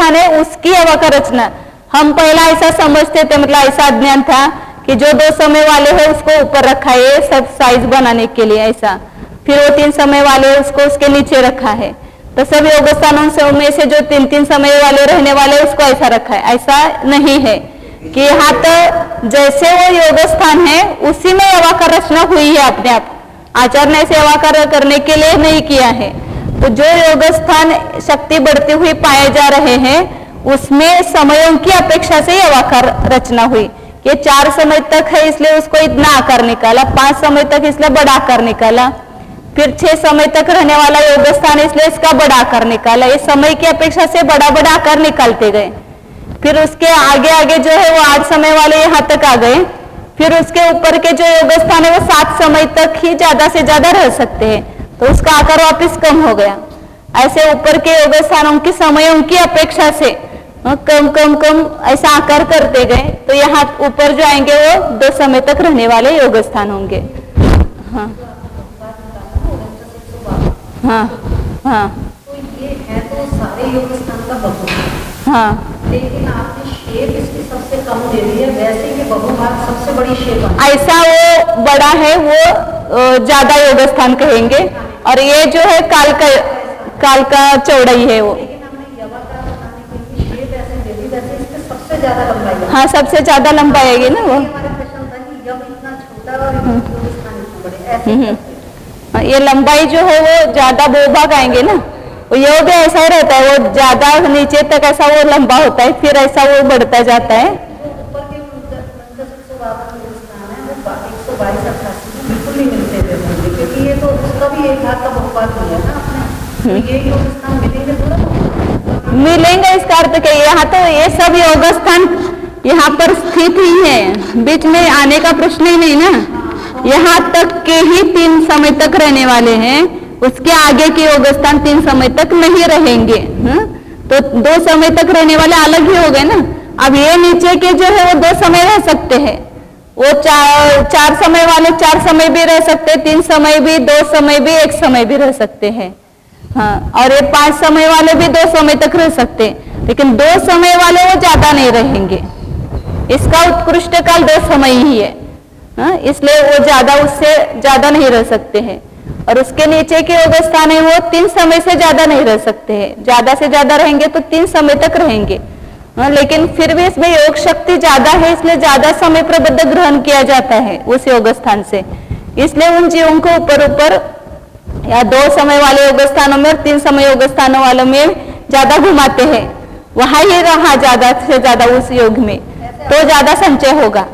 स्थान है उसकी हवा का रचना। हम पहला ऐसा समझते थे, मतलब ऐसा अज्ञान था कि जो 2 समय वाले है उसको ऊपर रखा है सब साइज बनाने के लिए ऐसा, फिर वो 3 समय वाले उसको उसके नीचे रखा है। तो सब योग स्थानों में से जो 3-3 समय वाले रहने वाले उसको ऐसा रखा है। ऐसा नहीं है कि यहाँ तो जैसे वो योग स्थान है उसी में हवा का रचना हुई है अपने आप, आचार्य ने ऐसे हवा का करने के लिए नहीं किया है। तो जो योग स्थान शक्ति बढ़ती हुई पाए जा रहे हैं उसमें समयों की अपेक्षा से हवा का रचना हुई। ये 4 समय तक है इसलिए उसको इतना आकार निकाला, 5 समय तक इसलिए बड़ा आकार निकाला, फिर 6 समय तक रहने वाला योग स्थान इसलिए इसका बड़ा आकार निकाला। ये समय की अपेक्षा से बड़ा बड़ा आकार निकालते गए। फिर उसके आगे आगे जो है वो 8 समय वाले यहाँ तक आ गए। फिर उसके ऊपर के जो योग स्थान है वो 7 समय तक ही ज्यादा से ज्यादा रह सकते हैं, तो उसका आकार वापस कम हो गया। ऐसे ऊपर के योग स्थानों की समयों की अपेक्षा से कम कम कम ऐसा आकार करते गए। तो यहाँ ऊपर जो आएंगे वो 2 समय तक रहने वाले योग स्थान होंगे। हाँ हाँ हाँ तो ये है तो सारे योग स्थान का बहुभाग। हाँ, लेकिन आपने शेप इसकी सबसे कम दे दी है, वैसे कि बहुभाग सबसे बड़ी शेप है। ऐसा वो बड़ा है वो ज्यादा योग स्थान कहेंगे, और ये जो है काल का चौड़ाई है वो। लेकिन हमने यवा का बताने के लिए शेप ऐसे दे दी वैसे इससे सबसे ज्यादा लंबाई है। हाँ, सबसे ज्यादा लंबाई आएगी ना वो। हमारा प्रश्न था कि यव इतना छोटा और योग स्थान इतना बड़े ऐसे ये लंबाई जो है वो ज्यादा बहुभाग आएंगे ना। वो योग ऐसा ही रहता है, वो ज्यादा नीचे तक ऐसा वो लंबा होता है, फिर ऐसा वो बढ़ता जाता है। ऊपर के 122 स्थान है वो 122-88 बिल्कुल नहीं मिलते थे मुझे, क्योंकि ये तो उसका भी एक भाग का बहुभाग नहीं है ना अपने। तो ये योग स्थान मिलेंगे थोड़ा मिलेंगे, इसका अर्थ क्या? यहाँ तो ये सब योग स्थान यहाँ पर स्थित ही है, बीच में आने का प्रश्न ही नहीं ना। यहाँ तक के ही 3 समय तक रहने वाले हैं, उसके आगे के योग स्थान 3 समय तक नहीं रहेंगे। तो 2 समय तक रहने वाले अलग ही हो गए ना। अब ये नीचे के जो है वो 2 समय रह सकते हैं, वो 4 समय वाले 4 समय भी रह सकते हैं, 3 समय भी, 2 समय भी, 1 समय भी रह सकते हैं। हाँ, और ये 5 समय वाले भी 2 समय तक रह सकते हैं, लेकिन 2 समय वाले वो ज्यादा नहीं रहेंगे। इसका उत्कृष्ट काल 2 समय ही है, इसलिए वो ज्यादा उससे ज्यादा नहीं रह सकते हैं। और उसके नीचे के योग स्थान है वो 3 समय से ज्यादा नहीं रह सकते हैं, ज्यादा से ज्यादा रहेंगे तो 3 समय तक रहेंगे। लेकिन फिर भी इसमें योग शक्ति ज्यादा है इसलिए ज्यादा समय प्रबद्ध ग्रहण किया जाता है उस योग स्थान से। इसलिए उन जीवों को ऊपर ऊपर या 2 समय वाले योग स्थानों में और 3 समय योग स्थानों वालों में ज्यादा घुमाते हैं, वहां ही रहा ज्यादा से ज्यादा उस योग में, तो ज्यादा संचय होगा।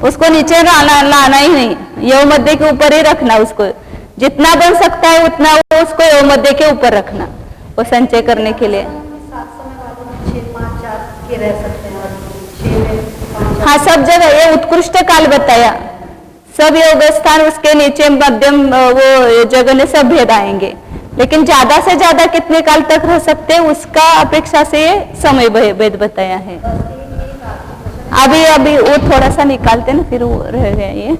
उसको नीचे लाना ही नहीं, योग मध्य के ऊपर ही रखना, उसको जितना बन सकता है उतना वो उसको योग मध्य के ऊपर रखना वो संचय करने के लिए। 7 समय वालों में 6, 5, 4 के रह सकते हैं और 6 में 5। हाँ, सब जगह ये उत्कृष्ट काल बताया, सब योग स्थान उसके नीचे मध्यम वो जगह में सब भेद आएंगे। लेकिन ज्यादा से ज्यादा कितने काल तक रह सकते हैं उसका अपेक्षा से ये समय भेद बताया है। अभी वो थोड़ा सा निकालते ना, फिर वो रह गया ये।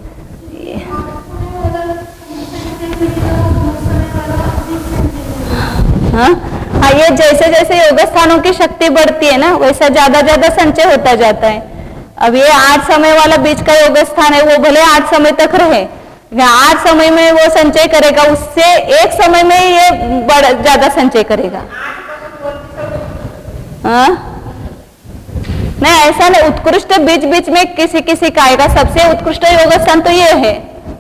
हाँ, ये जैसे जैसे योग स्थानों की शक्ति बढ़ती है ना वैसा ज्यादा ज्यादा संचय होता जाता है। अब ये 8 समय वाला बीच का योग स्थान है वो भले 8 समय तक रहे, 8 समय में वो संचय करेगा, उससे 1 समय में ये बड़ा ज्यादा संचय करेगा। हाँ, नहीं ऐसा नहीं, उत्कृष्ट बीच बीच में किसी किसी का आएगा। सबसे उत्कृष्ट योग स्थान तो ये है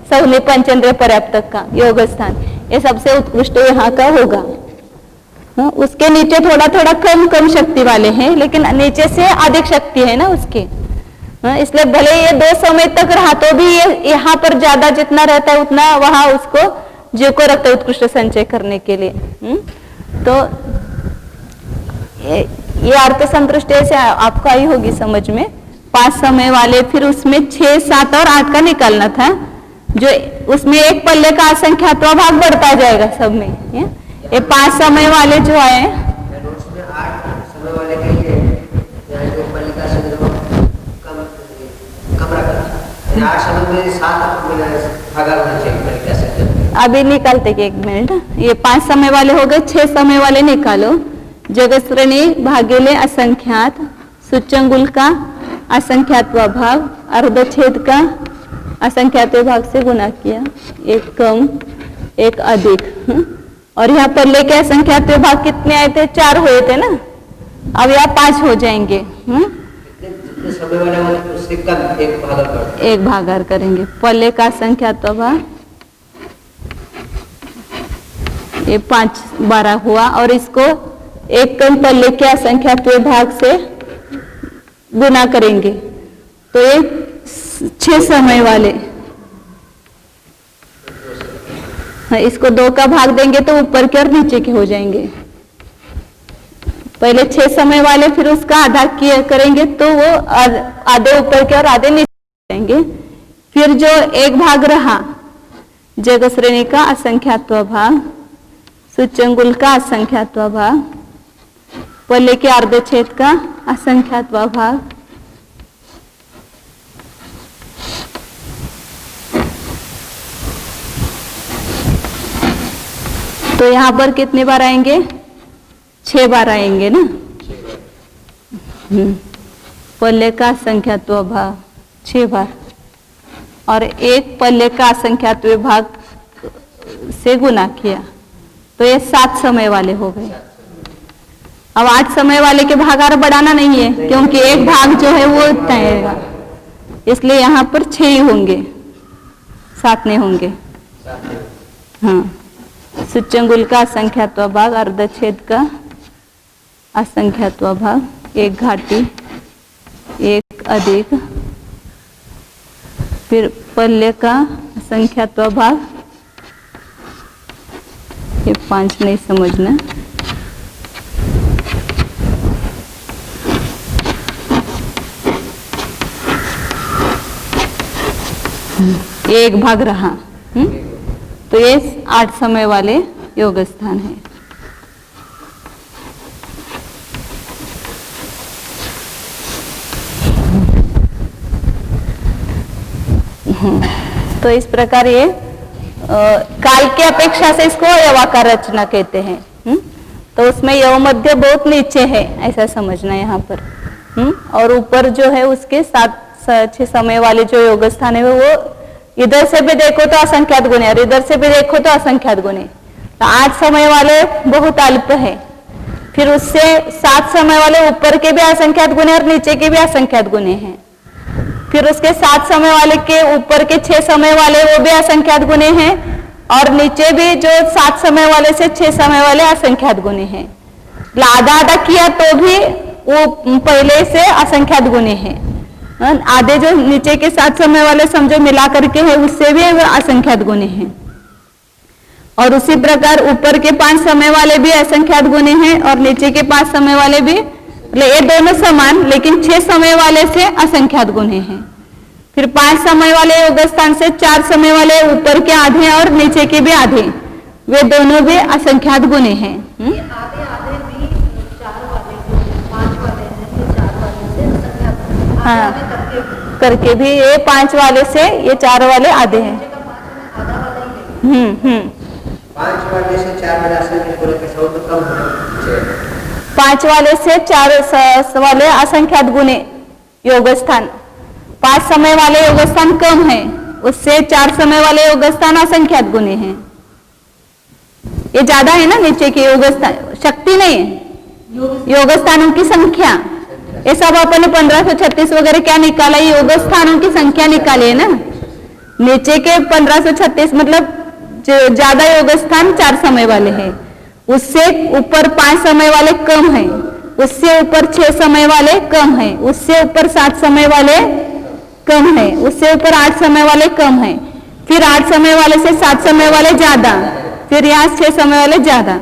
सहूली पंचेंद्रिय पर्याप्त का योग स्थान, ये सबसे उत्कृष्ट यहाँ का होगा। उसके नीचे थोड़ा थोड़ा कम शक्ति वाले हैं, लेकिन नीचे से अधिक शक्ति है ना उसके, इसलिए भले ये 2 समय तक रहा तो भी ये यहाँ पर ज्यादा जितना रहता है उतना वहां उसको जीव को रखता है उत्कृष्ट संचय करने के लिए। तो ये अर्थ संतुष्टि से आपको आई होगी समझ में। 5 समय वाले, फिर उसमें 6, 7 और 8 का निकालना था, जो उसमें एक पल्ले का असंख्यात्वा भाग बढ़ता जाएगा सब में। ये 5 समय वाले जो आए उसमें 8 समय वाले के लिए यहाँ जो पल्ले का कम रखा 8 समय में 7 भागा होना चाहिए पल्ले का संख्या। अभी निकालते कि 1 मिनट। ये 5 समय वाले हो गए, 6 समय वाले निकालो। जगश्रेणी भागेले असंख्यात, सूच्यंगुल का असंख्यात्व भाग, अर्धछेद का असंख्यात्व भाग से गुना किया, एक कम एक अधिक। और यहाँ पल्ले के असंख्यात्व भाग कितने आए थे? 4 हुए थे ना, अब यहाँ 5 हो जाएंगे। जितने समय वाले होंगे उससे कम एक भागाकार एक भागाकार करेंगे। पल्ले का असंख्यात्व भाग ये 5 12 हुआ, और इसको एक कम पल्ले के असंख्यात्व भाग से गुना करेंगे तो ये 6 समय वाले। हाँ, इसको 2 का भाग देंगे तो ऊपर के और नीचे के हो जाएंगे। पहले 6 समय वाले, फिर उसका आधा किया करेंगे तो वो आधे ऊपर के और आधे नीचे जाएंगे। फिर जो एक भाग रहा जगश्रेणी का असंख्यात्व भाग, सूच्यंगुल का असंख्यात्व भाग, पल्ले के अर्धछेद का असंख्यात्व भाग, तो यहां पर कितने बार आएंगे? 6 बार आएंगे ना। पल्ले का असंख्यात्व भाग 6 बार, और एक पल्ले का असंख्यात्व भाग से गुना किया तो ये 7 समय वाले हो गए। अब 8 समय वाले के भाग और बढ़ाना नहीं है, क्योंकि एक भाग जो है वो इतना रहेगा, इसलिए यहाँ पर 6 ही होंगे, 7 नहीं होंगे। हाँ, सूच्यंगुल का असंख्यात्व भाग, अर्धछेद का असंख्यात्व भाग, एक घाटी एक अधिक, फिर पल्ले का असंख्यात्व भाग, ये 5 नहीं समझना, एक भाग रहा। तो ये 8 समय वाले योग स्थान है। तो इस प्रकार ये काल के अपेक्षा से इसको यवाकार रचना कहते हैं। तो उसमें यव मध्य बहुत नीचे है, ऐसा समझना यहाँ पर। और ऊपर जो है उसके 7-6 समय वाले जो योग स्थान है वो इधर से भी देखो तो असंख्यात गुणे और इधर से भी देखो तो असंख्यात गुणे। तो 8 समय वाले बहुत अल्प है, फिर उससे 7 समय वाले ऊपर के भी असंख्यात गुणे और नीचे के भी असंख्यात गुणे हैं। फिर उसके 7 समय वाले के ऊपर के 6 समय वाले वो भी असंख्यात गुणे हैं, और नीचे भी जो 7 समय वाले से 6 समय वाले असंख्यात गुणे हैं। आधा आधा किया तो भी वो पहले से असंख्यात गुणे हैं। आधे जो नीचे के 7 समय वाले समझो मिला करके है उससे भी असंख्यात गुणे हैं। और उसी प्रकार ऊपर के 5 समय वाले भी असंख्यात गुणे हैं और नीचे के 5 समय वाले भी, ये दोनों समान, लेकिन 6 समय वाले से असंख्यात गुणे हैं। फिर 5 समय वाले योग स्थान से 4 समय वाले ऊपर के आधे और नीचे के भी आधे, वे दोनों भी असंख्यात गुणे हैं। आधे आधे भी 4 वाले 5 वाले हैं, 4 वाले से असंख्यात। हाँ, करके भी ये 5 वाले से ये 4 वाले आधे हैं। 5 वाले से 4 वाले असंख्यात गुणे कैसा हो तो कम है। 5 वाले से 4 वाले असंख्यात गुणे योग स्थान, 5 समय वाले योग स्थान कम है, उससे 4 समय वाले योग स्थान असंख्यात गुणे हैं। ये ज्यादा है ना नीचे के योग स्थान, शक्ति नहीं है, योग स्थानों की संख्या। ये सब अपन ने 1536 वगैरह क्या निकाला, योग स्थानों की संख्या निकाली है ना। नीचे के 1536 मतलब ज्यादा योग स्थान 4 समय वाले हैं, उससे ऊपर 5 समय वाले कम है, उससे ऊपर 6 समय वाले कम है, उससे ऊपर 7 समय वाले कम है, उससे ऊपर 8 समय वाले कम है, फिर 8 समय वाले से 7 समय वाले ज्यादा, फिर यहाँ 6 समय वाले ज्यादा।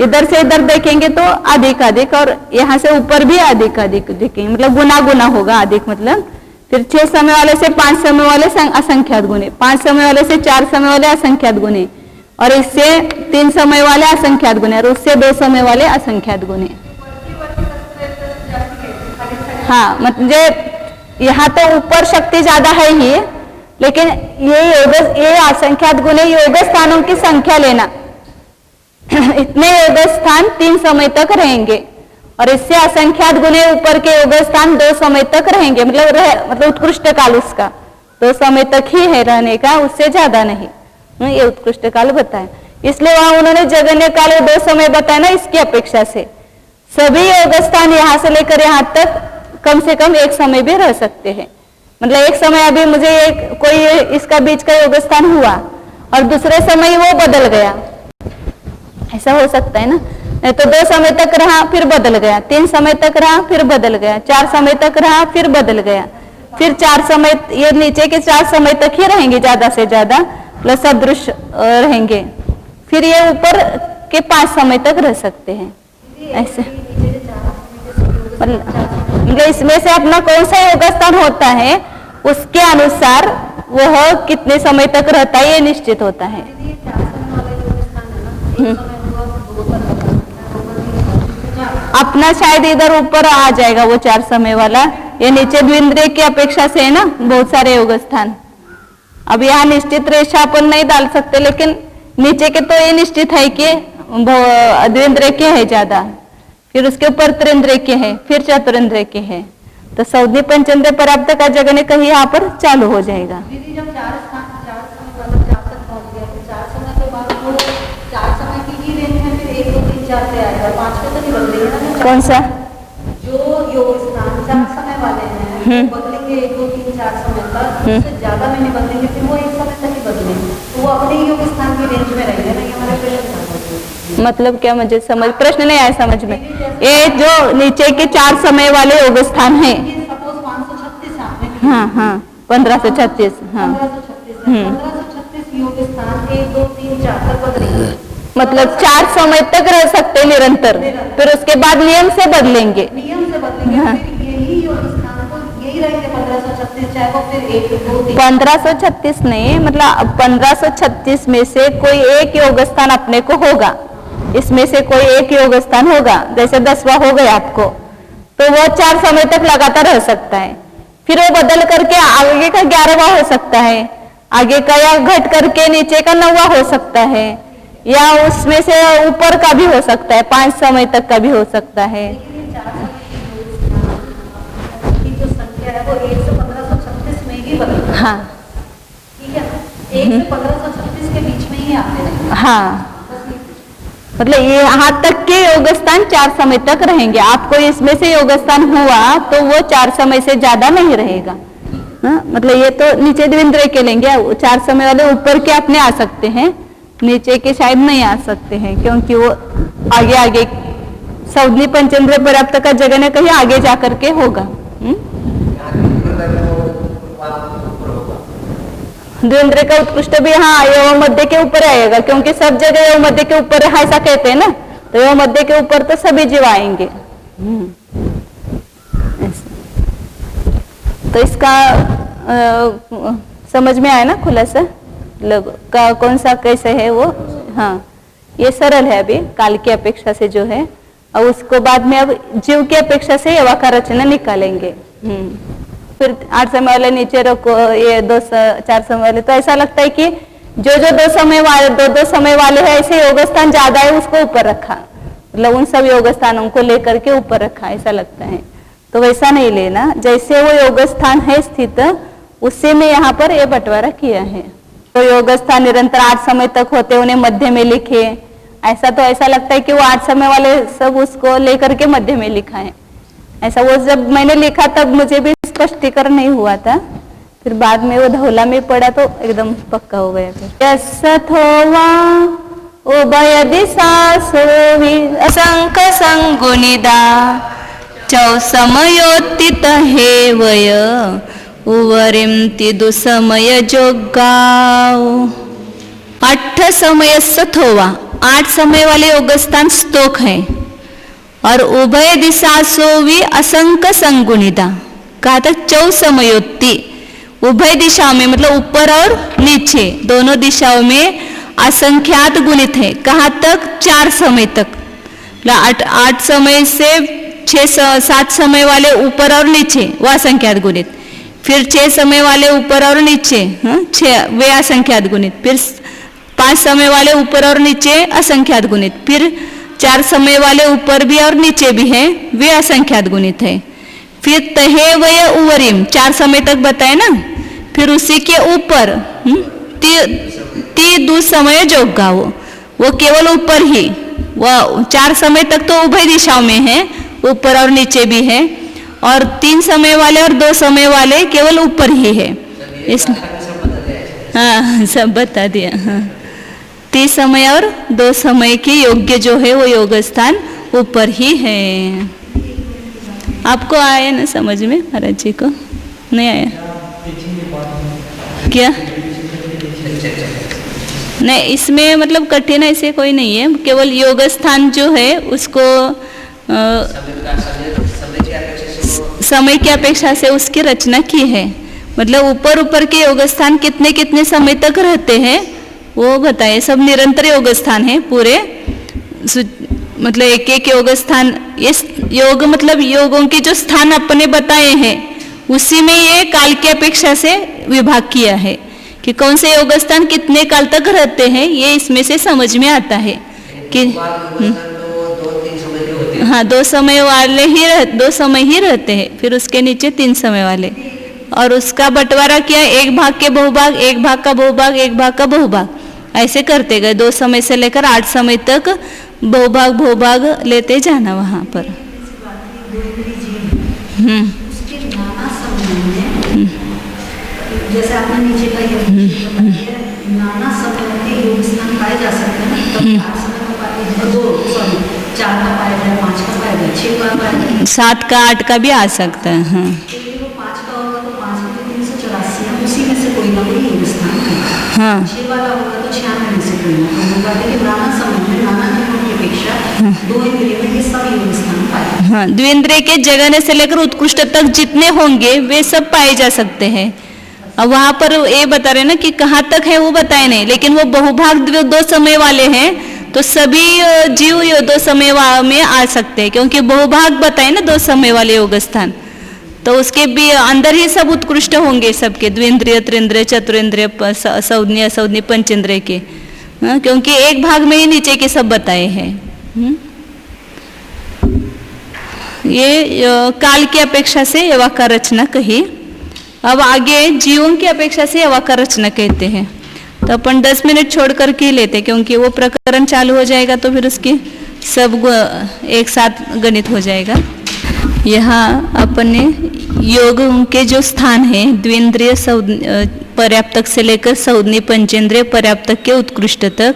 इधर से इधर देखेंगे तो अधिक अधिक, और यहाँ से ऊपर भी अधिक अधिक देखेंगे, मतलब गुना गुना होगा अधिक मतलब। फिर 6 समय वाले से 5 समय वाले असंख्यात गुणे, 5 समय वाले से 4 समय वाले असंख्यात गुणे, और इससे 3 समय वाले असंख्यात गुणे, और उससे 2 समय वाले असंख्यात गुणे। हाँ, मतलब यहाँ तो ऊपर शक्ति ज्यादा है ही, लेकिन ये असंख्यात गुणे योग स्थानों की संख्या लेना, इतने योग स्थान 3 समय तक रहेंगे और इससे असंख्यात गुने ऊपर के योग स्थान 2 समय तक रहेंगे, मतलब उत्कृष्ट काल उसका 2 समय तक ही है रहने का, उससे ज्यादा नहीं। ये उत्कृष्ट काल बताया, इसलिए वहां उन्होंने जगन्य काल 2 समय बताया ना। इसकी अपेक्षा से सभी योग स्थान यहाँ से लेकर यहाँ तक कम से कम 1 समय भी रह सकते हैं। मतलब एक समय अभी मुझे कोई इसका बीच का योग स्थान हुआ और दूसरे समय वो बदल गया, ऐसा हो सकता है ना। तो 2 समय तक रहा फिर बदल गया, 3 समय तक रहा फिर बदल गया, 4 समय तक रहा फिर बदल गया, फिर 4 समय, ये नीचे के 4 समय तक ही रहेंगे ज्यादा से ज्यादा, प्लस सदृश रहेंगे। फिर ये ऊपर के 5 समय तक रह सकते हैं ऐसे। मतलब इसमें से अपना कौन सा योग स्थान होता है उसके अनुसार वह कितने समय तक रहता है ये निश्चित होता है। अपना शायद इधर ऊपर आ जाएगा वो 4 समय वाला, ये नीचे द्विंद्रिय की अपेक्षा से है ना बहुत सारे योग स्थान। अब यहाँ निश्चित रेखा अपन नहीं डाल सकते, लेकिन नीचे के तो ये निश्चित है कि द्विंद्रिय के है ज्यादा, फिर उसके ऊपर त्रिंद्रिय के है, फिर चतुरिंद्रिय के है, तो सौदी पंचेंद्रिय प्राप्त का जगह कहीं यहाँ पर चालू हो जाएगा। दीदी जब 4 समय वाला 4 तक पहुंच गया, फिर 4 समय के बाद वो 4 समय की ही रेंज में फिर 1 2 3 4 पे आएगा, 5 पे तो नहीं बदलेगा ना। कौन सा जो योग स्थान 4 समय वाले हैं बदलेंगे 1 2 3 4 समय तक, उससे ज्यादा में नहीं बदलेंगे, फिर वो 1 समय तक ही बदलेंगे, तो वो अपने योग स्थान की रेंज में रहेंगे ना। ये हमारे प्रश्न मतलब क्या, मुझे समझ प्रश्न नहीं आया समझ में। ये जो नीचे के 4 समय वाले योग स्थान है, सपोज 536 आपने, हाँ हाँ 1536, हाँ 1536 योग स्थान 1 2 3 4 तक बदलेंगे, मतलब 4 समय तक रह सकते निरंतर, फिर उसके बाद नियम से बदलेंगे। नियम से बदलेंगे, हाँ। फिर यही योग स्थान को यही रहेंगे 1536, चाहे वो फिर 1 2 3 1536 नहीं, मतलब 1536 में से कोई एक योग स्थान अपने को होगा, इसमें से कोई एक योग स्थान होगा, जैसे 10वां हो गया आपको, तो वो 4 समय तक लगातार रह सकता है, फिर वो बदल करके आगे का 11वां हो सकता है, आगे का या घट करके नीचे का 9वां हो सकता है, या उसमें से ऊपर का भी हो सकता है, 5 समय तक का भी हो सकता है। की जो संख्या है वो 1 से 1536 में ही बदलेगी। हाँ ठीक है, 1 से 1536 के बीच में ही आते रहेंगे। हाँ, मतलब ये यहाँ तक के योग स्थान 4 समय तक रहेंगे। आपको इसमें से योग स्थान हुआ तो वो 4 समय से ज्यादा नहीं रहेगा। हाँ, मतलब ये तो नीचे द्विंद्रिय के लेंगे, 4 समय वाले ऊपर के अपने आ सकते हैं, नीचे के शायद नहीं आ सकते हैं, क्योंकि वो आगे आगे सौदी पंचेंद्रिय प्राप्त का जगह ने कहीं आगे जा करके होगा। द्विंद्रिय का उत्कृष्ट भी हाँ एवं मध्य के ऊपर आएगा, क्योंकि सब जगह एवं मध्य के ऊपर है ऐसा कहते हैं ना, तो एवं मध्य के ऊपर तो सभी जीव आएंगे। तो इसका समझ में आया ना खुलासा का कौन सा कैसे है वो। हाँ, ये सरल है अभी काल की अपेक्षा से जो है, और उसको बाद में अब जीव की अपेक्षा से एवा का रचना निकालेंगे। फिर 8 समय वाले नीचे रखो, ये 4 समय वाले, तो ऐसा लगता है कि जो 2 समय वाले 2 समय वाले हैं ऐसे योग स्थान ज्यादा है उसको ऊपर रखा, मतलब उन सब योग स्थानों को लेकर के ऊपर रखा, ऐसा लगता है। तो वैसा नहीं लेना, जैसे वो योग स्थान है स्थित उसी में यहाँ पर ये बंटवारा किया है। तो योग स्थान निरंतर 8 समय तक होते उन्हें मध्य में लिखे, ऐसा तो ऐसा लगता है कि वो 8 समय वाले सब उसको लेकर के मध्य में लिखा है, ऐसा वो जब मैंने लिखा तब मुझे भी स्पष्टीकरण नहीं हुआ था, फिर बाद में वो धौला में पड़ा तो एकदम पक्का हो गया। फिर यथोवा उभय दिशा सोवी असंख संगुनिदा चौसमयोत्थित हे वय उवरिमति दुसमय जोगाव। 8 समय सथोवा, 8 समय वाले योग स्थान स्तोक है, और उभय दिशा सोवी असंख्य संगुणिता, कहा था 4 समयोत्ति, उभय दिशाओं में मतलब ऊपर और नीचे दोनों दिशाओं में असंख्यात गुणित है। कहाँ तक? 4 समय तक, 8 समय से 6-7 समय वाले ऊपर और नीचे वह असंख्यात गुणित, फिर 6 समय वाले ऊपर और नीचे 6 वे असंख्यात गुणित, फिर 5 समय वाले ऊपर और नीचे असंख्यात गुणित, फिर 4 समय वाले ऊपर भी और नीचे भी है, वे असंख्यात गुणित है। फिर तहे वय उवरिम 4 समय तक बताए ना, फिर उसी के ऊपर ती दू समय जोगा, वो केवल ऊपर ही, वह 4 समय तक तो उभय दिशाओं में है, ऊपर और नीचे भी है, और 3 समय वाले और 2 समय वाले केवल ऊपर ही है। हाँ सब बता दिया। हाँ 3 समय और 2 समय के योग्य जो है वो योग स्थान ऊपर ही है। आपको आया ना समझ में महाराज जी को? नहीं आया क्या? नहीं, इसमें मतलब कठिन ऐसे कोई नहीं है, केवल योग स्थान जो है उसको समय की अपेक्षा से उसकी रचना की है। मतलब ऊपर ऊपर के योग स्थान कितने कितने समय तक रहते हैं वो बताए। सब निरंतर योग स्थान है पूरे, मतलब एक एक योग स्थान, ये योग मतलब योगों के जो स्थान अपने बताए हैं उसी में ये काल की अपेक्षा से विभाग किया है कि कौन से योग स्थान कितने काल तक रहते हैं, ये इसमें से समझ में आता है कि हाँ 2 समय वाले ही 2 समय ही रहते हैं, फिर उसके नीचे 3 समय वाले, और उसका बंटवारा किया, एक भाग के बहुभाग, एक भाग का बहुभाग, एक भाग का बहुभाग, ऐसे करते गए। 2 समय से लेकर 8 समय तक बहुभाग लेते जाना वहाँ पर। जैसे आपने नीचे का नाना समय के योग स्थान पाए जा सकते हैं ना, तो 8 समय का पाए, 4 का पाया जाए, 5 का पाया जाए, 6 का पाया जाए, 7 का 8 का भी आ सकता है। हाँ तो ये वो 5 का होगा तो 5 में 384 है, उसी में से कोई ना कोई योग स्थान है। हाँ 6 वाला होगा तो 96 में से कोई ना कोई होगा, लेकिन नाना समय में नाना नियमों की अपेक्षा 2 इंद्रिय में ये सब योग स्थान पाए। हाँ द्विंद्रिय के जगने से लेकर उत्कृष्ट तक जितने होंगे वे सब पाए जा सकते हैं। अब वहां पर ये बता रहे ना कि कहाँ तक है वो बताए नहीं, लेकिन वो बहुभाग 2 समय वाले हैं तो सभी जीव 2 समय में आ सकते हैं, क्योंकि बहुभाग बताए ना 2 समय वाले योग स्थान, तो उसके भी अंदर ही सब उत्कृष्ट होंगे सबके, द्विंद्रिय, त्रिंद्रिय, चतुरेंद्रिय, सौज्ञ, असौज्ञ, पंचेंद्रिय के। क्योंकि एक भाग में ही नीचे के सब बताए हैं। ये काल की अपेक्षा ये वाक्य रचना कही। अब आगे जीवों की अपेक्षा से वाक्य रचना कहते हैं, तो अपन 10 मिनट छोड़ कर के लेते, क्योंकि वो प्रकरण चालू हो जाएगा तो फिर उसकी सब एक साथ गणित हो जाएगा। यहाँ अपने योग के जो स्थान है द्विंद्रिय पर्याप्तक से लेकर सौज्ञ पंचेंद्रिय पर्याप्तक के उत्कृष्ट तक,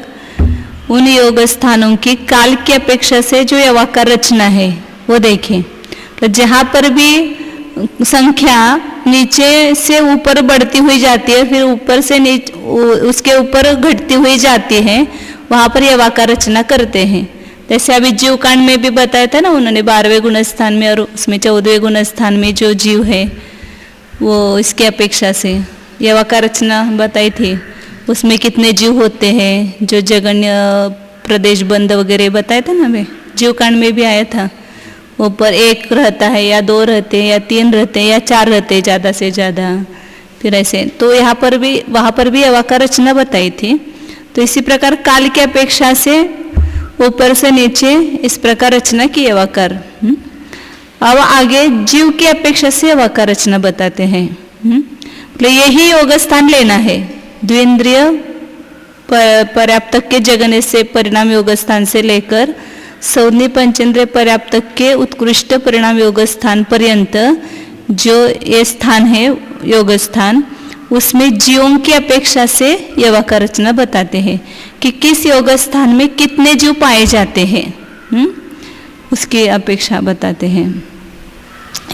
उन योग स्थानों की काल की अपेक्षा से जो यह वाक्य रचना है वो देखें। तो जहाँ पर भी संख्या नीचे से ऊपर बढ़ती हुई जाती है, फिर ऊपर से नीचे उसके ऊपर घटती हुई जाती है, वहाँ पर यह वाक्य रचना करते हैं। जैसे अभी जीव कांड में भी बताया था ना उन्होंने 12वें गुण स्थान में, और उसमें 14वें गुण स्थान में जो जीव है वो इसके अपेक्षा से यह वाक्य रचना बताई थी। उसमें कितने जीव होते हैं, जो जगन्य प्रदेश बंद वगैरह बताया था ना, वे जीव कांड में भी आया था। ऊपर 1 रहता है या 2 रहते हैं या 3 रहते हैं या 4 रहते हैं ज़्यादा से ज़्यादा, फिर ऐसे। तो यहाँ पर भी वहाँ पर भी वाक्य रचना बताई थी। तो इसी प्रकार काल की अपेक्षा से ऊपर से नीचे इस प्रकार रचना की वाक्य। अब आगे जीव की अपेक्षा से वाक्य रचना बताते हैं। तो यही योग स्थान लेना है, द्विंद्रिय पर्याप्तक के जगने से परिणाम योग स्थान से लेकर सौज्ञ पंचेंद्रिय पर्याप्तक के उत्कृष्ट परिणाम योग स्थान पर्यंत जो ये स्थान है योग स्थान, उसमें जीवों की अपेक्षा से यह वाक्य रचना बताते हैं कि किस योग स्थान में कितने जीव पाए जाते हैं, उसकी अपेक्षा बताते हैं।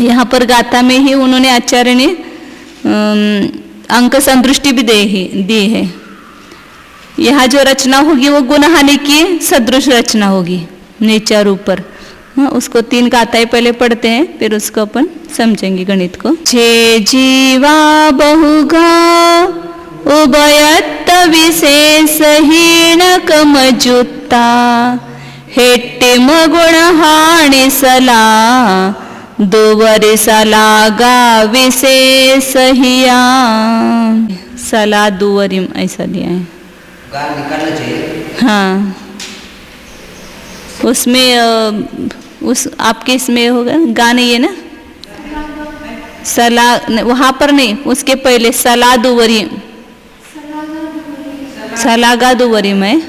यहाँ पर गाथा में ही उन्होंने आचार्य ने अंक संदृष्टि भी दी है। यहाँ जो रचना होगी वो गुणहानि की सदृश रचना होगी, नीचे और ऊपर। उसको 3 गाथाएं पहले पढ़ते हैं, फिर उसको अपन समझेंगे गणित को। छे जीवा बहुगा उभयत्त विशेष हीन कमजुत्ता हेट्टिम गुणहानि सला दुवरि सलागा विशेष हिया। सला दुवरिम ऐसा लिया है। गान निकालना चाहिए। हाँ, उसमें उस आपके इसमें होगा गाने ये ना, सला वहाँ पर नहीं, उसके पहले सलादुवरी, सलागा दुवरी में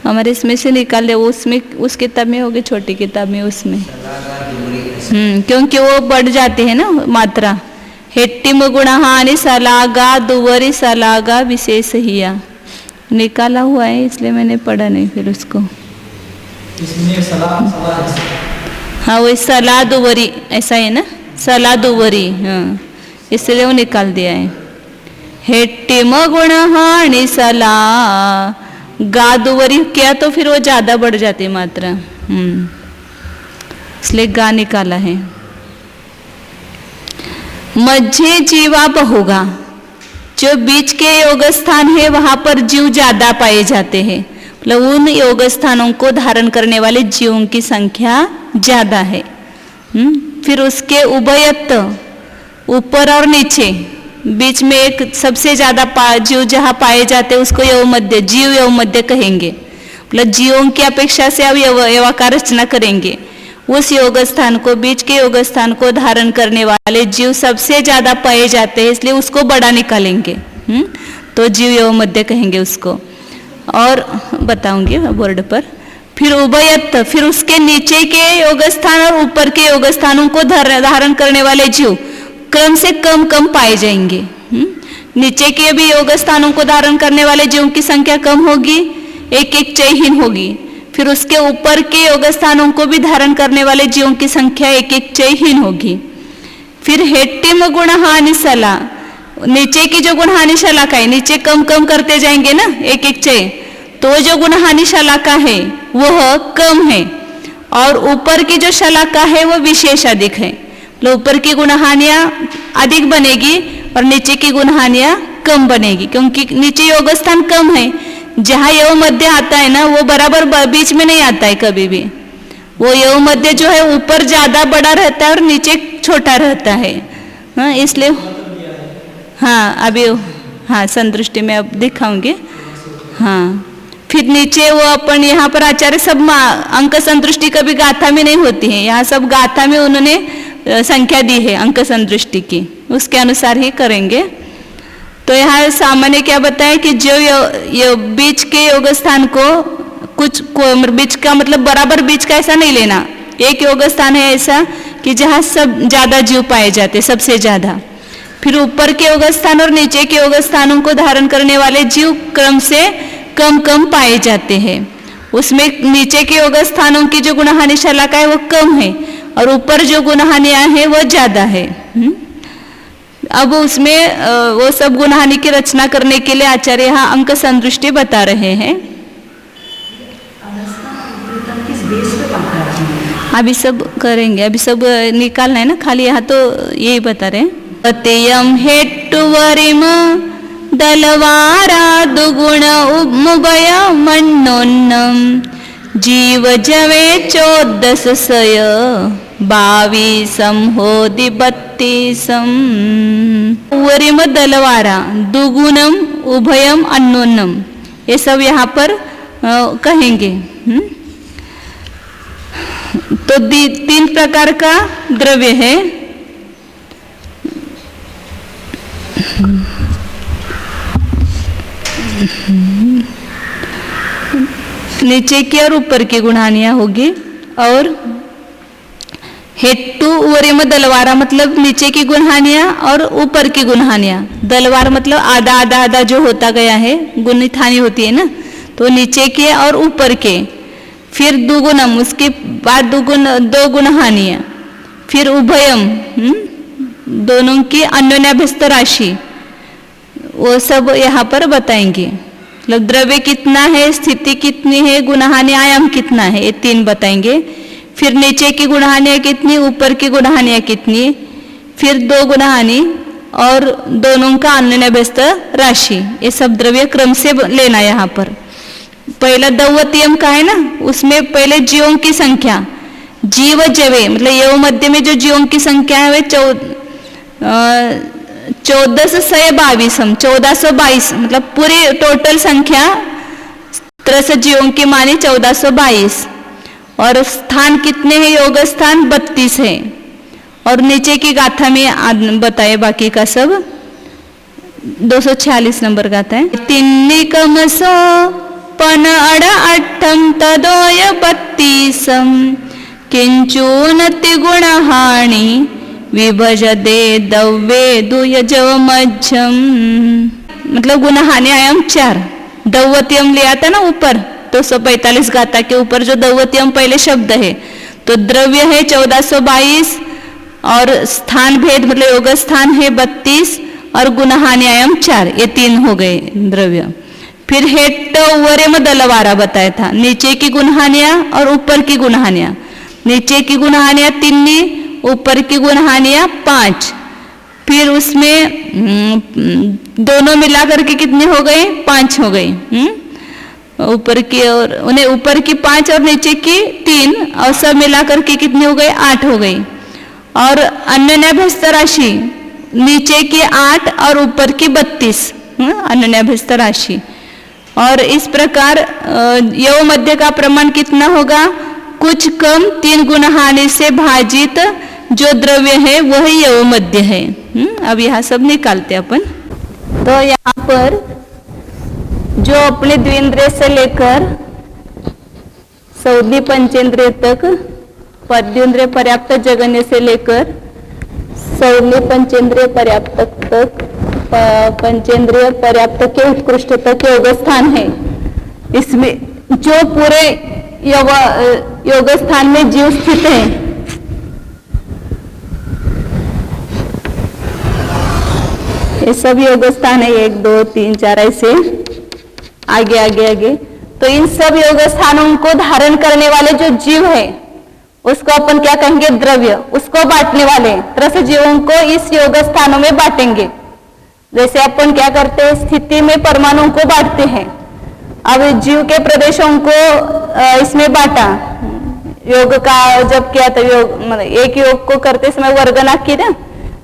हमारे इसमें से निकाल दे, उसमें उस किताब में होगी, छोटी किताब में उसमें। क्योंकि वो बढ़ जाती है ना मात्रा। हेट्टिम गुणहानि सलागा दुवरी सलागा विशेष हिया निकाला हुआ है, इसलिए मैंने पढ़ा नहीं फिर उसको। इसमें सलाह हाँ वही सलादुवरी ऐसा है ना, सलादुवरी, हाँ इसलिए वो निकाल दिया है। हेट्टिम गुणहानि सला गादुवरी किया तो फिर वो ज्यादा बढ़ जाती मात्रा, इसलिए गा निकाला है। मध्य जीवा बहुगा, जो बीच के योग स्थान है वहां पर जीव ज्यादा पाए जाते हैं, मतलब उन योग स्थानों को धारण करने वाले जीवों की संख्या ज्यादा है। फिर उसके उभयत्व, ऊपर और नीचे, बीच में एक सबसे ज्यादा जीव जहाँ पाए जाते हैं उसको यव मध्य, जीव यव मध्य कहेंगे। मतलब जीवों की अपेक्षा से अब यवाकार रचना करेंगे। उस योग स्थान को, बीच के योग स्थान को धारण करने वाले जीव सबसे ज्यादा पाए जाते हैं, इसलिए उसको बड़ा निकालेंगे। तो जीव यव मध्य कहेंगे उसको, और बताऊंगी बोर्ड पर। फिर उभयत्व, फिर उसके नीचे के योग स्थान और ऊपर के योग स्थानों को धारण करने वाले जीव क्रम से कम कम पाए जाएंगे। नीचे के भी योग स्थानों को धारण करने वाले जीवों की संख्या कम होगी, एक एक चयहीन होगी। फिर उसके ऊपर के योग स्थानों को भी धारण करने वाले जीवों की संख्या एक एक चयहीन होगी। फिर हेट्टिम गुणहानि सला, नीचे की जो गुणहानि शलाका है, नीचे कम कम करते जाएंगे ना एक एक चय, तो जो गुणहानि शलाका है वह कम है, और ऊपर की जो शलाका है वह विशेष अधिक है। ऊपर की गुणहानियां अधिक बनेगी और नीचे की गुणहानियां कम बनेगी, क्योंकि नीचे योग स्थान कम है। जहाँ यव मध्य आता है ना वो बराबर बीच में नहीं आता है कभी भी। वो यव मध्य जो है ऊपर ज्यादा बड़ा रहता है और नीचे छोटा रहता है। हाँ इसलिए, हाँ अभी हाँ संदृष्टि में अब दिखाऊंगे। हाँ फिर नीचे वो अपन यहाँ पर आचार्य सब अंक संदृष्टि कभी गाथा में नहीं होती है, यहाँ सब गाथा में उन्होंने संख्या दी है अंक संदृष्टि की, उसके अनुसार ही करेंगे। तो यहाँ सामान्य क्या बताया कि जो बीच के योग स्थान को बीच का मतलब बराबर बीच का ऐसा नहीं लेना। एक योग स्थान है ऐसा कि जहाँ सब ज्यादा जीव पाए जाते, सबसे ज्यादा। फिर ऊपर के योग स्थान और नीचे के योग स्थानों को धारण करने वाले जीव क्रम से कम कम पाए जाते हैं। उसमें नीचे के योग स्थानों की जो गुणहानि शलाका है वो कम है, और ऊपर जो गुणहानियां हैं वो ज्यादा है। अब उसमें वो सब गुणहानि की रचना करने के लिए आचार्य यहाँ अंक संदृष्टि बता रहे हैं। अभी सब करेंगे, अभी सब निकालना है ना, खाली यहाँ तो यही बता रहे हैं। अत्यम हेट्टुवरिम दलवारा दुगुण मुभय मन्नोन्नम जीव जवे 14 सय 22 होदि 32 वरिम दलवारा दुगुणम उभयम अन्नोन्नम, ये सब यहाँ पर कहेंगे। तो 3 प्रकार का द्रव्य है। नीचे की और ऊपर की गुणहानियां होगी। और हेट्टू वरिम दलवारा मतलब नीचे की गुणहानियां और ऊपर की गुणहानियां। दलवार मतलब आधा आधा आधा जो होता गया है, गुणित हानि होती है ना, तो नीचे के और ऊपर के। फिर दुगुणम, उसके बाद दो गुणहानियां। फिर उभयम, दोनों की अन्योन्याभ्यस्त राशि, वो सब यहाँ पर बताएंगे। मतलब द्रव्य कितना है, स्थिति कितनी है, गुणहानि आयाम कितना है, ये 3 बताएंगे। फिर नीचे की गुणहानियां कितनी, ऊपर की गुणहानियां कितनी, फिर 2 गुणहानि और दोनों का अन्योन्याभ्यस्त राशि, ये सब द्रव्य क्रम से लेना। यहाँ पर पहला दौवत्यम का है ना, उसमें पहले जीवों की संख्या, जीव जवे मतलब यव मध्य में जो जीवों की संख्या है वे 1422 1422 मतलब पूरी टोटल संख्या त्रसजीवों की मानी 1422 और स्थान कितने हैं? योग स्थान 32 है और नीचे की गाथा में बताए बाकी का सब 246 नंबर गाथा है। तिन्निकमसो पन अड़ अट्ठम तदोय 32 किंचूनति गुणहानि विभजदे दव्वे दुयजव मध्यम मतलब गुणहानि आयाम 4 दौवत्यम लिया था ना ऊपर 245 गाथा के ऊपर जो दौवत्यम पहले शब्द है तो द्रव्य है 1422 और स्थान भेद मतलब योग स्थान है 32 और गुणहानि आयाम 4 ये 3 हो गए द्रव्य। फिर हेट वरे में दलवारा बताया था नीचे की गुणहानियां और ऊपर की गुणहानियां। नीचे की गुणहानियां 3 ऊपर की गुणहानियां 5 फिर उसमें दोनों मिलाकर के कितने हो गए? 5 हो गए। ऊपर की और उन्हें ऊपर की 5 और नीचे की 3 और सब मिलाकर के कितने हो गए? 8 हो गई। और अन्यन्याभ्यस्त राशि नीचे की 8 और ऊपर की 32 अन्यन्याभ्यस्त राशि। और इस प्रकार यव मध्य का प्रमाण कितना होगा? कुछ कम 3 गुणहानि से भाजित जो द्रव्य है वही यव मध्य है। अब यहाँ सब निकालते अपन। तो यहाँ पर जो अपने द्विंद्रिय से लेकर सौदी पंचेंद्रिय तक पद्युंद्रिय पर्याप्त जगन्य से लेकर सौदी पंचेंद्रिय पर्याप्त तक पंचेंद्रिय पर्याप्त के उत्कृष्ट तक योग स्थान है। इसमें जो पूरे योग स्थान में जीव स्थित है ये सब योग स्थान है 1 2 3 4 ऐसे आगे आगे आगे। तो इन सब योग स्थानों को धारण करने वाले जो जीव है उसको अपन क्या कहेंगे? द्रव्य। उसको बांटने वाले त्रस जीवों को इस योग स्थानों में बांटेंगे। जैसे अपन क्या करते हैं? स्थिति में परमाणुओं को बांटते हैं। अब जीव के प्रदेशों को इसमें बांटा। योग का जब किया तो योग मतलब एक योग को करते समय वर्गना की ना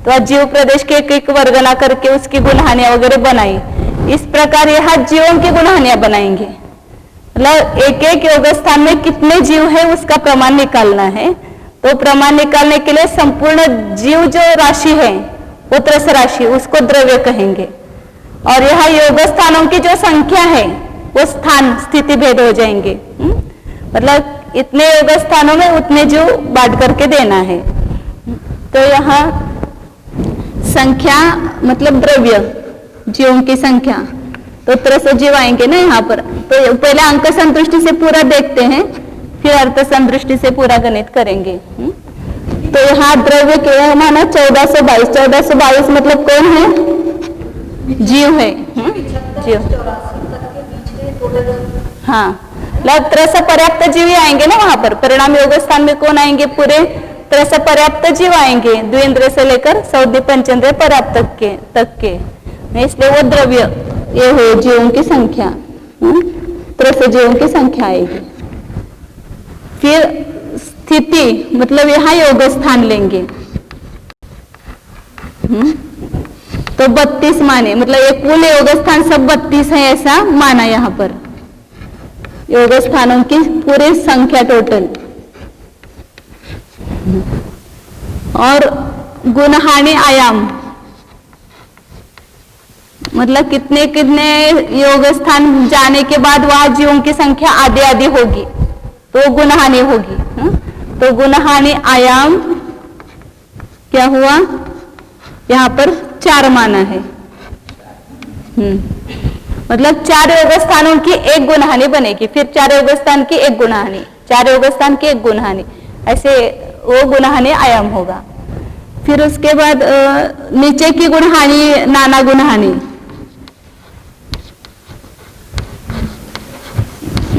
तो जीव प्रदेश के एक वर्गना करके उसकी गुणहानियां वगैरह बनाई। इस प्रकार यहाँ जीवों की गुणहानियां बनाएंगे। मतलब एक एक योग स्थान में कितने जीव है उसका प्रमाण निकालना है। तो प्रमाण निकालने के लिए संपूर्ण जीव जो राशि है वो त्रस राशि उसको द्रव्य कहेंगे। और यहाँ योग स्थानों की जो संख्या है वो स्थान स्थिति भेद हो जाएंगे। मतलब इतने योग स्थानों में उतने जीव बांट करके देना है। तो यहाँ संख्या मतलब द्रव्य जीवों की संख्या तो त्रस जीव आएंगे ना यहाँ पर। तो पहले अंक संतुष्टि से पूरा देखते हैं फिर अर्थ संतुष्टि से पूरा गणित करेंगे। तो यहाँ द्रव्य क्या माना? 1422 1422 मतलब कौन है? जीव है। जीव हाँ मतलब त्रस पर्याप्त जीव ही आएंगे ना वहां पर। परिणाम योग स्थान में कौन आएंगे? पूरे त्रस पर्याप्त जीव आएंगे द्विंद्रिय से लेकर सौदी पंचेंद्रिय पर्याप्त तक के। इसलिए वो द्रव्य ये हो जीवों की संख्या त्रस जीवों की संख्या आएगी। फिर स्थिति मतलब यहाँ योग स्थान लेंगे। तो 32 माने मतलब एक कुल योग स्थान सब 32 है ऐसा माना यहाँ पर। योग स्थानों की पूरी संख्या टोटल। और गुणहानि आयाम मतलब कितने कितने योग स्थान जाने के बाद वहां जीवों की संख्या आधी आधी होगी तो गुणहानि होगी। तो गुणहानि आयाम क्या हुआ? यहाँ पर 4 माना है। मतलब 4 योग स्थानों की एक गुणहानि बनेगी। फिर 4 योग स्थान की एक गुणहानि 4 योग स्थान की एक गुणहानि ऐसे वो गुणहानि आयाम होगा। फिर उसके बाद नीचे की गुणहानि नाना गुणहानि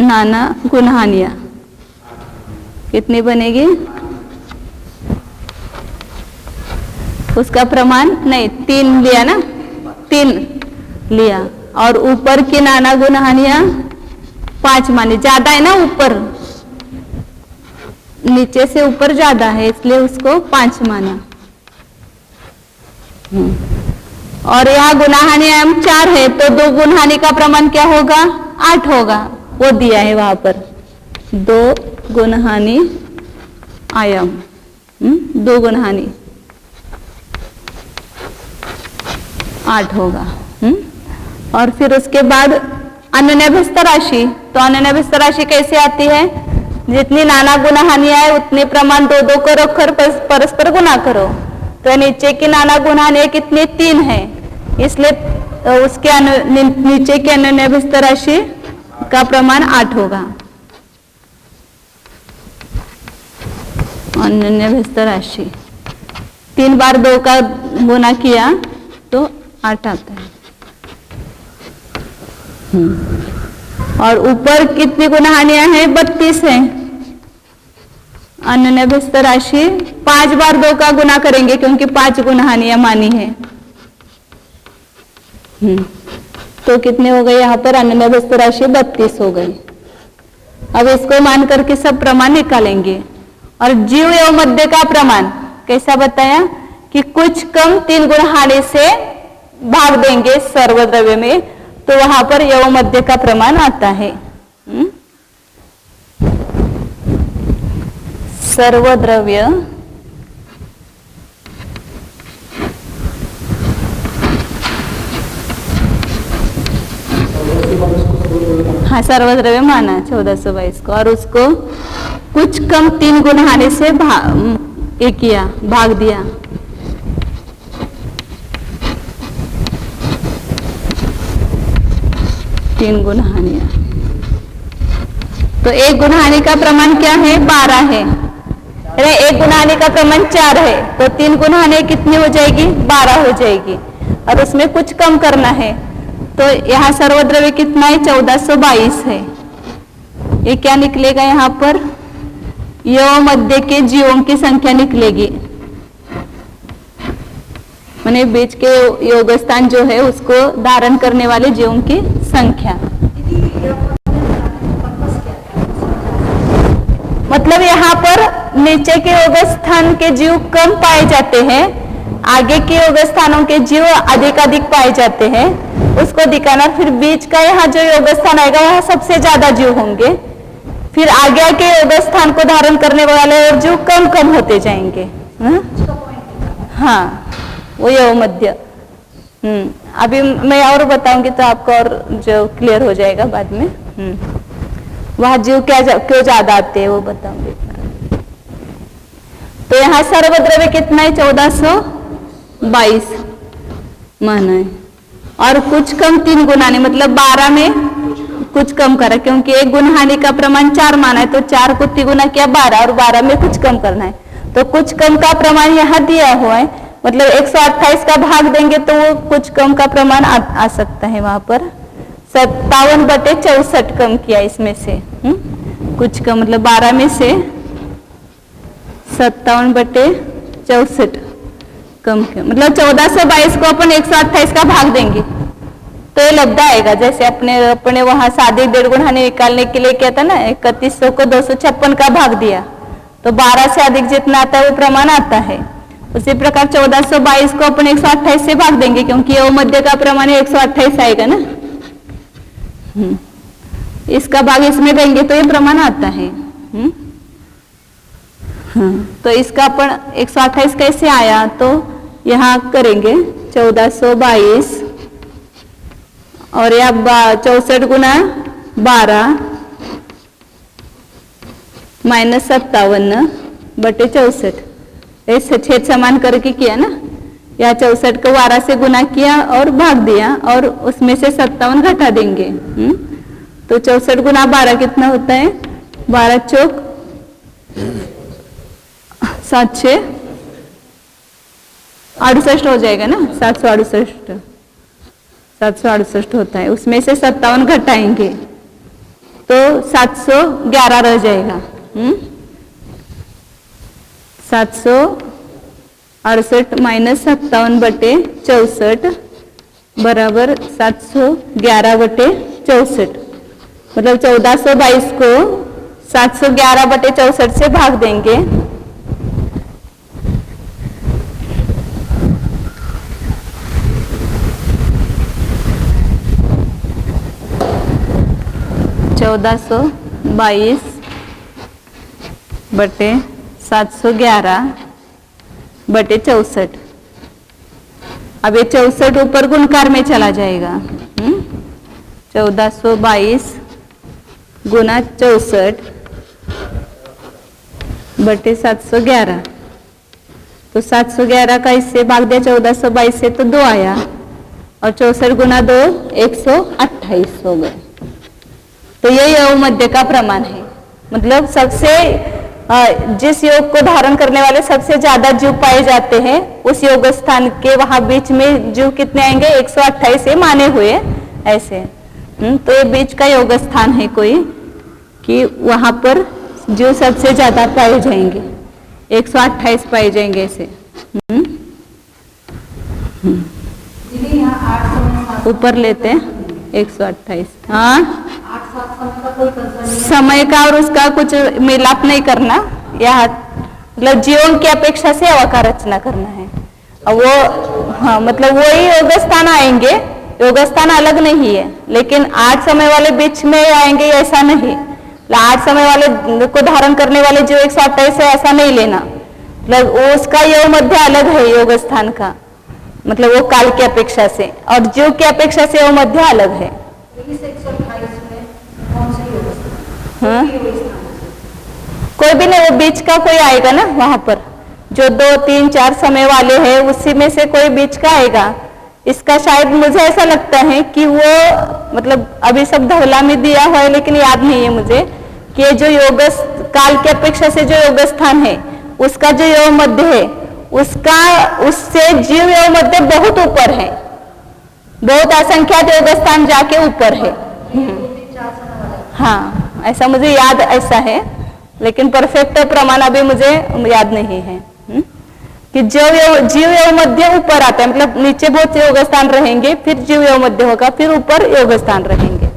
नाना गुणहानियां कितनी बनेगी? उसका प्रमाण नहीं 3 लिया ना 3 लिया। और ऊपर की नाना गुणहानियां 5 मानी। ज्यादा है ना ऊपर नीचे से ऊपर ज्यादा है इसलिए उसको 5 माना। और यहाँ गुणाहानि आयाम 4 है, तो 2 गुणहानि का प्रमाण क्या होगा? 8 होगा। वो दिया है वहां पर 2 गुणहानि आयाम, 2 गुणहानि 8 होगा। और फिर उसके बाद अनन्यभ्यस्त राशि, तो अनन्यभ्यस्त राशि कैसे आती है? जितनी नाना गुणहानि आए उतने प्रमाण 2-2 को रखकर परस्पर गुना करो। तो नीचे की नाना गुणहानि कितनी? 3 है, इसलिए उसके नीचे की अनन्यभ्यस्त राशि का प्रमाण 8 होगा। अनन्यभ्यस्त राशि 3 बार 2 का गुना किया तो 8 आता है। और ऊपर कितनी गुणहानियां हैं? 32 है। अनन्यभ्यस्त राशि 5 बार 2 का गुना करेंगे क्योंकि 5 गुणहानियां मानी है। तो कितने हो गए यहाँ पर? अनन्यभ्यस्त राशि 32 हो गई। अब इसको मान करके सब प्रमाण निकालेंगे। और जीव एवं मध्य का प्रमाण कैसा बताया कि कुछ कम 3 गुणहानि से भाग देंगे सर्वद्रव्य में, तो वहां पर एवं मध्य का प्रमाण आता है। सर्वद्रव्य हाँ सर्वद्रव्य माना 1422 को, और उसको कुछ कम 3 गुणहानि से भाग दिया। तीन गुणहानियां, तो एक गुणहानि का प्रमाण क्या है? 12 है। अरे एक गुणहानि का प्रमाण 4 है, तो 3 गुणहानि कितनी हो जाएगी? 12 हो जाएगी। और उसमें कुछ कम करना है, तो यहाँ सर्वद्रव्य कितना है? 1422 है। ये क्या निकलेगा यहाँ पर? एवं मध्य के जीवों की संख्या निकलेगी, माने बीच के योग स्थान जो है उसको धारण करने वाले जीवों की संख्या। मतलब यहाँ पर नीचे के योग स्थान के जीव कम पाए जाते हैं, आगे के योग स्थानों के जीव अधिक पाए जाते हैं, उसको दिखाना। फिर बीच का यहाँ जो योग स्थान आएगा वहाँ सबसे ज्यादा जीव होंगे, फिर आगे के योग स्थान को धारण करने वाले और जीव कम कम होते जाएंगे। हाँ वो योग मध्य। अभी मैं और बताऊंगी तो आपको और जो क्लियर हो जाएगा बाद में। वह जीव क्यों ज्यादा आते हैं वो बताऊंगी। तो यहाँ सर्वद्रव्य कितना है? 1422 माना है। और कुछ कम 3 गुणहानि, मतलब 12 में कुछ कम करा, क्योंकि एक गुणहानि का प्रमाण 4 माना है, तो 4 को तिगुना किया 12, और 12 में कुछ कम करना है। तो कुछ कम का प्रमाण यहाँ दिया हुआ है, मतलब 128 का भाग देंगे तो वो कुछ कम का प्रमाण आ सकता है। वहां पर 57/64 कम किया इसमें से। कुछ कम मतलब 12 में से 57/64 कम किया, मतलब 1422 को अपन 128 का भाग देंगे तो ये लब्ध आएगा। जैसे अपने वहां सादे 1.5 गुणहानि निकालने के लिए क्या था ना, 3100 को 256 का भाग दिया, तो 12 से अधिक जितना आता है वो प्रमाण आता है। उसी प्रकार 1422 को अपन 128 से भाग देंगे, क्योंकि ये मध्य का प्रमाण 128 आएगा ना। इसका भाग इसमें देंगे तो ये प्रमाण आता है। तो इसका अपन 128 कैसे आया, तो यहाँ करेंगे 1422 और या 64 गुना 12 माइनस 57/64, ऐसे छेद समान करके किया ना। या 64 को 12 से गुना किया और भाग दिया, और उसमें से 57 घटा देंगे। तो 64 गुना 12 कितना होता है? 12 चौक 768 हो जाएगा ना, 768 होता है। उसमें से 57 घटाएंगे तो 711 रह जाएगा। 768 माइनस 57/64 बराबर 711/64, मतलब 1422 को 711/64 से भाग देंगे 1422 बटे 711 बटे 64। अब ये 64 ऊपर गुणकार में चला जाएगा। 1422 गुना 64 बटे 711। तो 711 का इससे भाग दिया 1422 से तो 2 आया, और 64 गुना 2 128 हो गए। तो ये योग मध्य का प्रमाण है। मतलब सबसे जिस योग को धारण करने वाले सबसे ज्यादा जीव पाए जाते हैं, उस योग स्थान के वहां बीच में जीव कितने आएंगे? 128 ये माने हुए ऐसे। तो ये बीच का योग स्थान है कोई कि वहां पर जीव सबसे ज्यादा पाए जाएंगे, 128 पाए जाएंगे ऐसे। दीदी यहाँ 8 समय ऊपर लेते हैं 128। हाँ 8-7 समय का कोई कंसर्न नहीं है। समय का और उसका कुछ मिलाप नहीं करना, यह मतलब जीवन की अपेक्षा से हवा का रचना करना है। और वो हाँ मतलब वही योग स्थान आएंगे, योग स्थान अलग नहीं है, लेकिन 8 समय वाले बीच में आएंगे ऐसा नहीं। 8 समय वाले को धारण करने वाले जो 128 है ऐसा नहीं लेना, मतलब उसका योग मध्य अलग है योग स्थान का, मतलब वो काल की अपेक्षा से, और जीव की अपेक्षा से वो मध्य अलग है। इस 128 में कौन से योग स्थान? हाँ? कोई योग स्थान है। कोई भी नहीं, वो बीच का कोई आएगा ना वहां पर, जो 2, 3, 4 समय वाले हैं उसी में से कोई बीच का आएगा। इसका शायद मुझे ऐसा लगता है कि वो मतलब अभी सब धवला में दिया हुआ है, लेकिन याद नहीं है मुझे कि ये जो योग काल की अपेक्षा से जो योग स्थान है उसका जो योग मध्य है उसका उससे जीव योग मध्य बहुत ऊपर है, बहुत असंख्यात योग स्थान जाके ऊपर है। 2-3-4 समय वाला। हाँ ऐसा मुझे याद ऐसा है, लेकिन परफेक्ट प्रमाण अभी मुझे याद नहीं है। कि जीव योग मध्य ऊपर आता है, मतलब नीचे बहुत योग स्थान रहेंगे, फिर जीव योग मध्य होगा, फिर ऊपर योग स्थान रहेंगे।